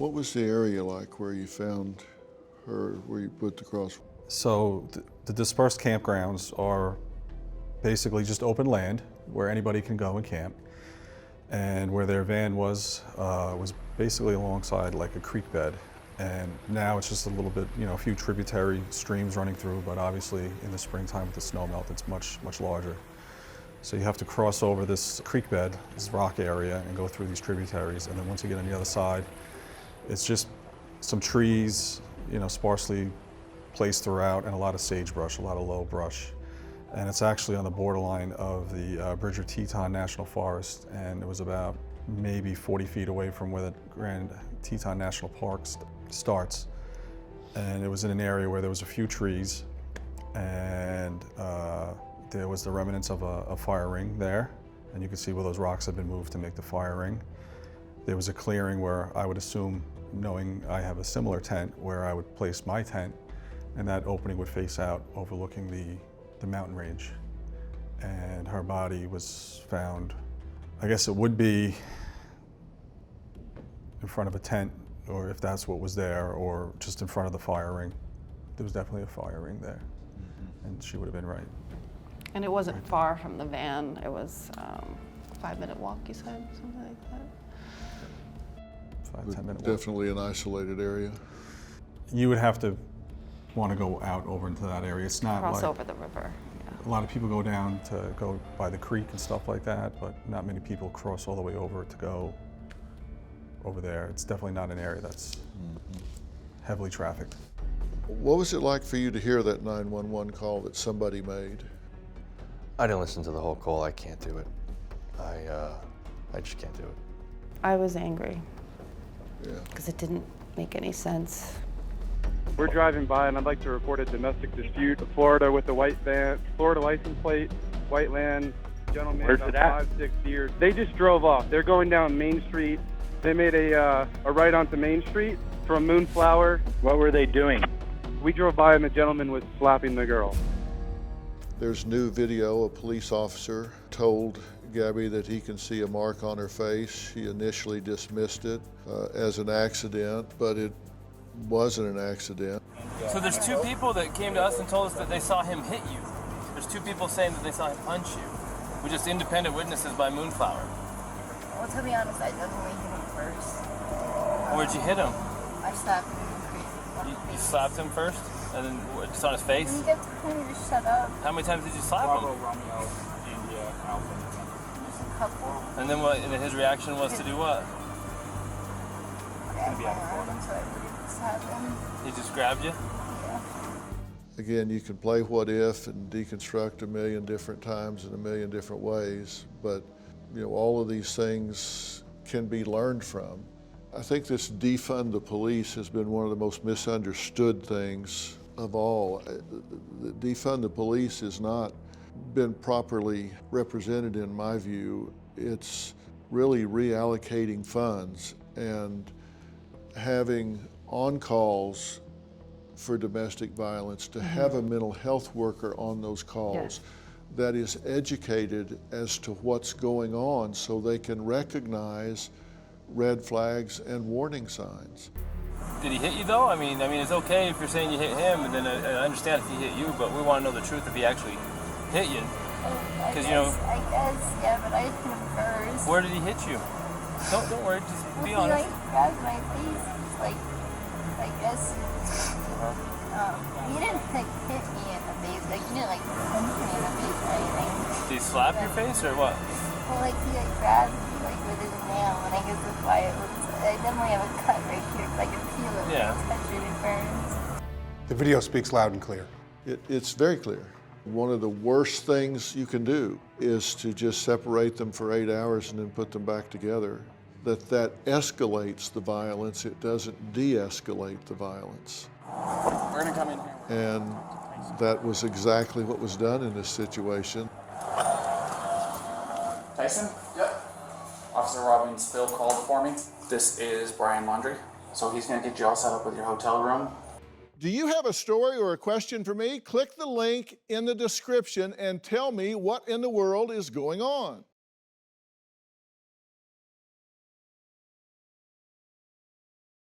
What was the area like where you found her, where you put the cross? So the dispersed campgrounds are basically just open land where anybody can go and camp. And where their van was basically alongside like a creek bed. And now it's just a little bit, a few tributary streams running through, but obviously in the springtime with the snow melt, it's much, much larger. So you have to cross over this creek bed, this rock area, and go through these tributaries. And then once you get on the other side, it's just some trees, sparsely placed throughout, and a lot of sagebrush, a lot of low brush. And it's actually on the borderline of the Bridger Teton National Forest, and it was about maybe 40 feet away from where the Grand Teton National Park starts. And it was in an area where there was a few trees, and there was the remnants of a fire ring there, and you can see where those rocks had been moved to make the fire ring. There was a clearing where I would assume, knowing I have a similar tent, where I would place my tent, and that opening would face out overlooking the mountain range. And her body was found, I guess it would be in front of a tent, or if that's what was there, or just in front of the fire ring. There was definitely a fire ring there, and she would have been right. And it wasn't far from the van. It was a 5-minute walk, you said, something like that? 5-10 minute walk. Definitely an isolated area. You would have to want to go out over into that area. It's not Cross like over the river. a lot of people go down to go by the creek and stuff like that, but not many people cross all the way over to go over there. It's definitely not an area that's heavily trafficked. What was it like for you to hear that 911 call that somebody made? I didn't listen to the whole call. I can't do it. I just can't do it. I was angry. Yeah. Because it didn't make any sense. We're driving by, and I'd like to report a domestic dispute. Florida with a white van, Florida license plate, white land, gentleman. Where's it at? 5-6 years. They just drove off. They're going down Main Street. They made a right onto Main Street from Moonflower. What were they doing? We drove by, and the gentleman was slapping the girl. There's new video. A police officer told Gabby that he can see a mark on her face. She initially dismissed it as an accident, but it wasn't an accident. So there's two people that came to us and told us that they saw him hit you. There's two people saying that they saw him punch you. We're just independent witnesses by Moonflower. Well, to be honest, I definitely hit him first. Where'd you hit him? I slapped him. You slapped him first? And then what, just on his face? And you get to tell me to shut up. How many times did you slap him? Just a couple. And then what? And then his reaction was to do what? I slap him. He just grabbed you? Yeah. Again, you can play what if and deconstruct a million different times in a million different ways, but all of these things can be learned from. I think this defund the police has been one of the most misunderstood things of all. Defund the police has not been properly represented in my view. It's really reallocating funds and having on-calls for domestic violence, to have a mental health worker on those calls that is educated as to what's going on so they can recognize red flags and warning signs. Did he hit you though? I mean, it's okay if you're saying you hit him, and then I understand if he hit you, but we want to know the truth if he actually hit you. Because I guess, yeah, but I hit him first. Where did he hit you? Don't worry, just be honest. He grabbed my face, I guess. He didn't hit me in the face, he didn't punch me in the face or anything. Did he slap your face or what? Well, he grabbed me with his nail, and I guess that's why I definitely have a cut right here, because I can feel it. Yeah. When I touch it, it burns. The video speaks loud and clear. It's very clear. One of the worst things you can do is to just separate them for 8 hours and then put them back together. That escalates the violence, it doesn't de-escalate the violence. We're gonna come in here. And that was exactly what was done in this situation. Tyson? Yep. Officer Robbins, Phil called for me. This is Brian Laundrie. So he's gonna get you all set up with your hotel room. Do you have a story or a question for me? Click the link in the description and tell me what in the world is going on.